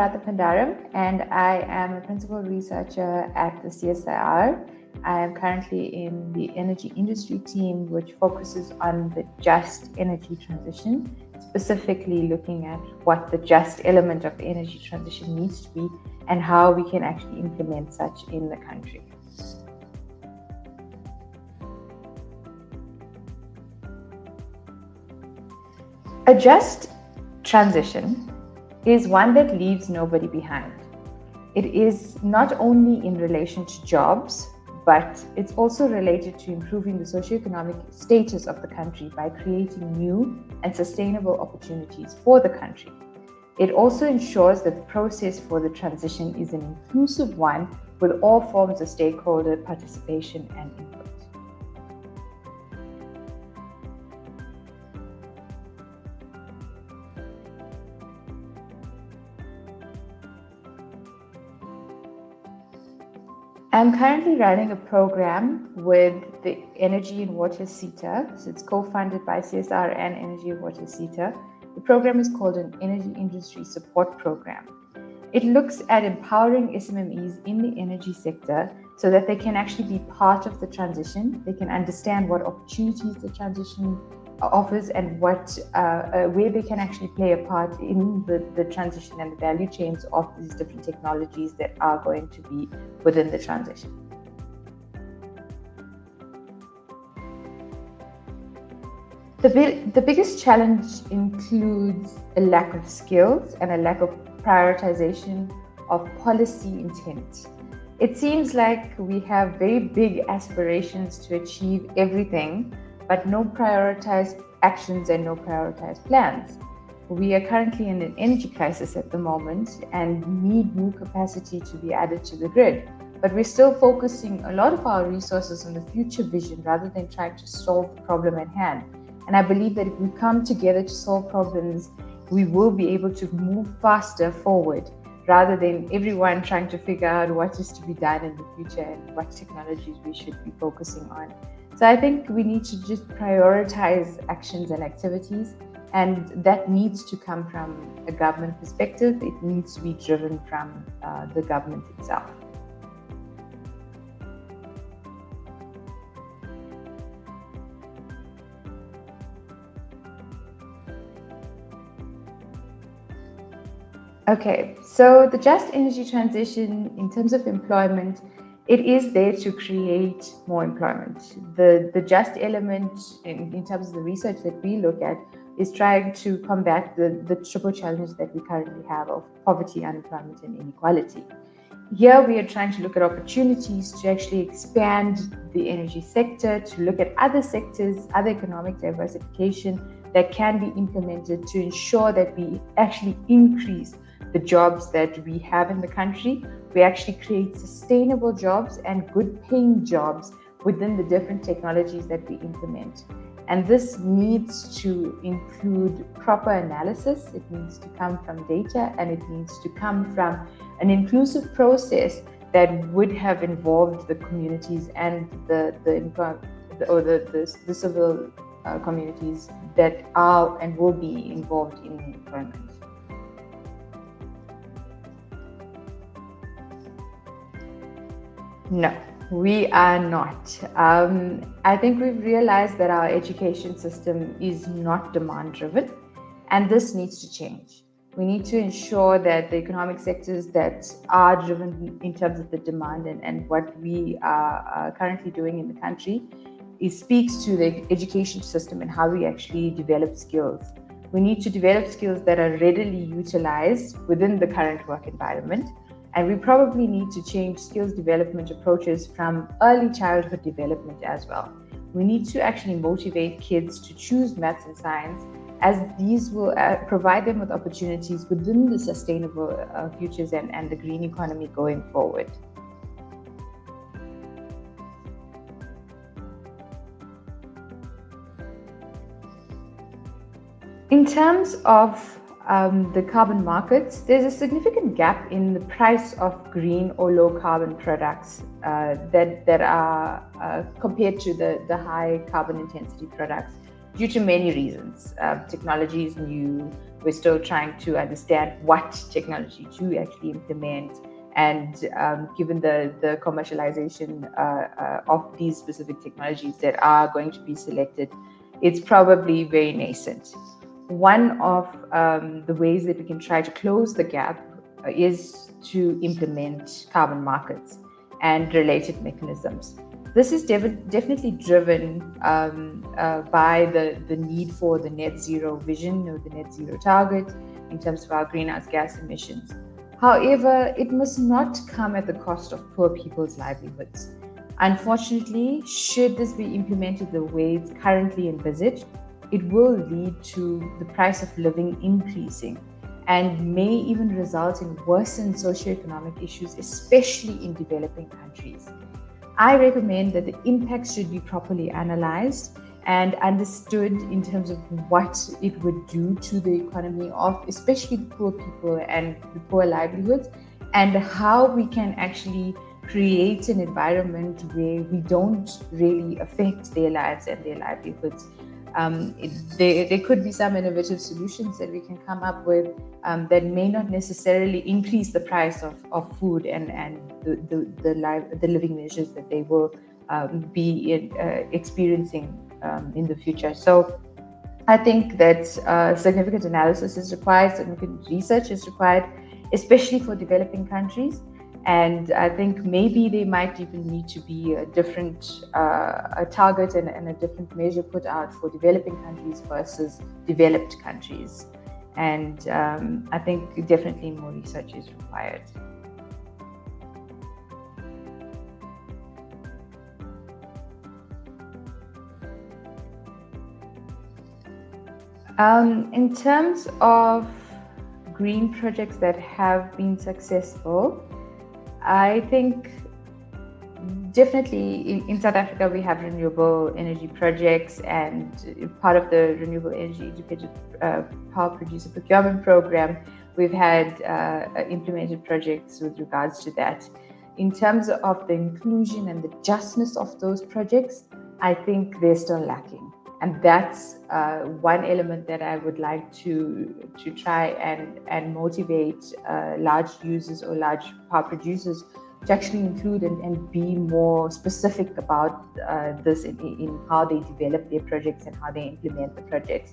Radha Pandarum, and I am a principal researcher at the CSIR. I am currently in the energy industry team, which focuses on the just energy transition, specifically looking at what the just element of the energy transition needs to be and how we can actually implement such in the country. A just transition is one that leaves nobody behind. It is not only in relation to jobs, but it's also related to improving the socioeconomic status of the country by creating new and sustainable opportunities for the country. It also ensures that the process for the transition is an inclusive one with all forms of stakeholder participation and input. I'm currently running a program with the Energy and Water CSIR. So it's co-funded by CSIR and Energy and Water CSIR. The program is called an Energy Industry Support Program. It looks at empowering SMMEs in the energy sector so that they can actually be part of the transition. They can understand what opportunities the transition offers and where they can actually play a part in the transition and the value chains of these different technologies that are going to be within the transition. The biggest challenge includes a lack of skills and a lack of prioritization of policy intent. It seems like we have very big aspirations to achieve everything, but no prioritized actions and no prioritized plans. We are currently in an energy crisis at the moment and need new capacity to be added to the grid. But we're still focusing a lot of our resources on the future vision rather than trying to solve the problem at hand. And I believe that if we come together to solve problems, we will be able to move faster forward rather than everyone trying to figure out what is to be done in the future and what technologies we should be focusing on. So I think we need to just prioritize actions and activities, and that needs to come from a government perspective. It needs to be driven from the government itself. Okay, so the just energy transition in terms of employment, it is there to create more employment. The just element in terms of the research that we look at is trying to combat the triple challenge that we currently have of poverty, unemployment, and inequality. Here we are trying to look at opportunities to actually expand the energy sector, to look at other sectors, other economic diversification that can be implemented to ensure that we actually increase the jobs that we have in the country. We actually create sustainable jobs and good paying jobs within the different technologies that we implement. And this needs to include proper analysis. It needs to come from data, and it needs to come from an inclusive process that would have involved the communities and the civil communities that are and will be involved in employment. No, we are not. I think we've realized that our education system is not demand-driven, and this needs to change. We need to ensure that the economic sectors that are driven in terms of the demand and what we are currently doing in the country, it speaks to the education system and how we actually develop skills. We need to develop skills that are readily utilized within the current work environment. And we probably need to change skills development approaches from early childhood development as well. We need to actually motivate kids to choose maths and science, as these will provide them with opportunities within the sustainable futures and the green economy going forward. In terms of the carbon markets, there's a significant gap in the price of green or low carbon products that are compared to the high carbon intensity products due to many reasons. Technology is new, we're still trying to understand what technology to actually implement. And given the commercialization of these specific technologies that are going to be selected, it's probably very nascent. One of the ways that we can try to close the gap is to implement carbon markets and related mechanisms. This is definitely driven by the need for the net zero vision or the net zero target in terms of our greenhouse gas emissions. However, it must not come at the cost of poor people's livelihoods. Unfortunately, should this be implemented the way it's currently envisaged, it will lead to the price of living increasing and may even result in worsened socioeconomic issues, especially in developing countries. I recommend that the impacts should be properly analyzed and understood in terms of what it would do to the economy of especially the poor people and the poor livelihoods, and how we can actually create an environment where we don't really affect their lives and their livelihoods. There could be some innovative solutions that we can come up with that may not necessarily increase the price of food and the living measures that they will be experiencing in the future. So I think that significant analysis is required, significant research is required, especially for developing countries. And I think maybe there might even need to be a different target and a different measure put out for developing countries versus developed countries. And I think definitely more research is required. In terms of green projects that have been successful, I think definitely in South Africa we have renewable energy projects, and part of the renewable energy educated power producer procurement program, we've had implemented projects with regards to that. In terms of the inclusion and the justness of those projects, I think they're still lacking. And that's one element that I would like to try and motivate large users or large power producers to actually include and be more specific about this in how they develop their projects and how they implement the projects.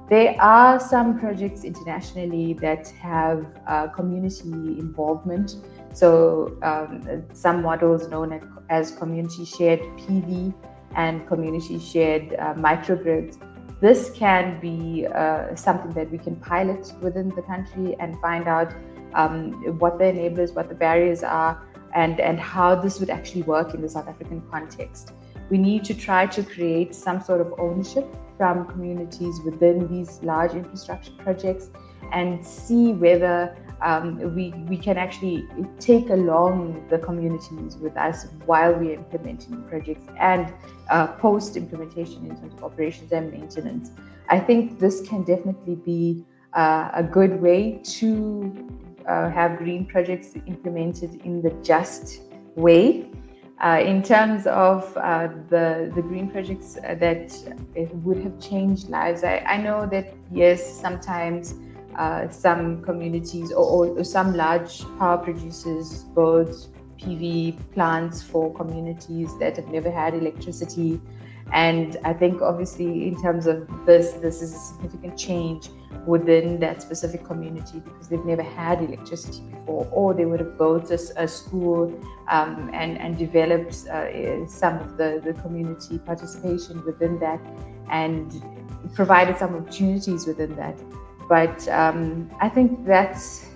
There are some projects internationally that have community involvement. So some models known as community shared PV and community shared microgrids. This can be something that we can pilot within the country and find out what the enablers, what the barriers are, and how this would actually work in the South African context. We need to try to create some sort of ownership from communities within these large infrastructure projects and see whether we can actually take along the communities with us while we're implementing the projects and post-implementation in terms of operations and maintenance. I think this can definitely be a good way to have green projects implemented in the just way. In terms of the green projects that would have changed lives, I know that yes, sometimes some communities or some large power producers build PV plants for communities that have never had electricity. And I think obviously in terms of this is a significant change within that specific community because they've never had electricity before, or they would have built a school and developed some of the community participation within that and provided some opportunities within that. But I think that's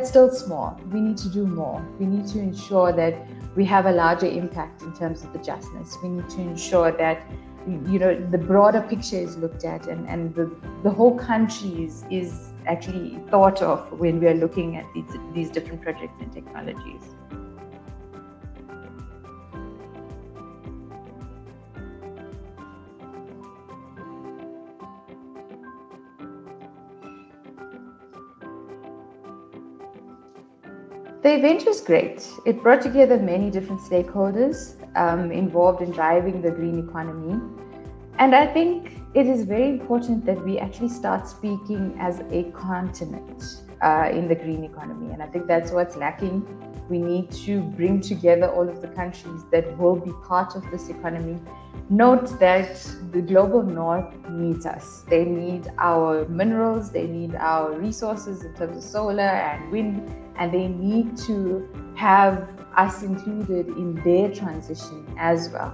still small. We need to do more. We need to ensure that we have a larger impact in terms of the justness. We need to ensure that the broader picture is looked at and the whole country is actually thought of when we are looking at these different projects and technologies. The event was great. It brought together many different stakeholders involved in driving the green economy. And I think it is very important that we actually start speaking as a continent in the green economy. And I think that's what's lacking. We need to bring together all of the countries that will be part of this economy. Note that the global north needs us. They need our minerals, they need our resources in terms of solar and wind, and they need to have us included in their transition as well.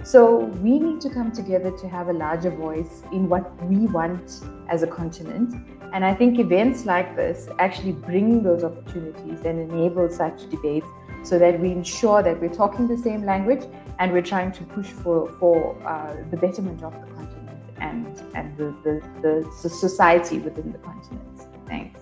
So we need to come together to have a larger voice in what we want as a continent. And I think events like this actually bring those opportunities and enable such debates so that we ensure that we're talking the same language and we're trying to push for the betterment of the continent and the society within the continent. Thanks.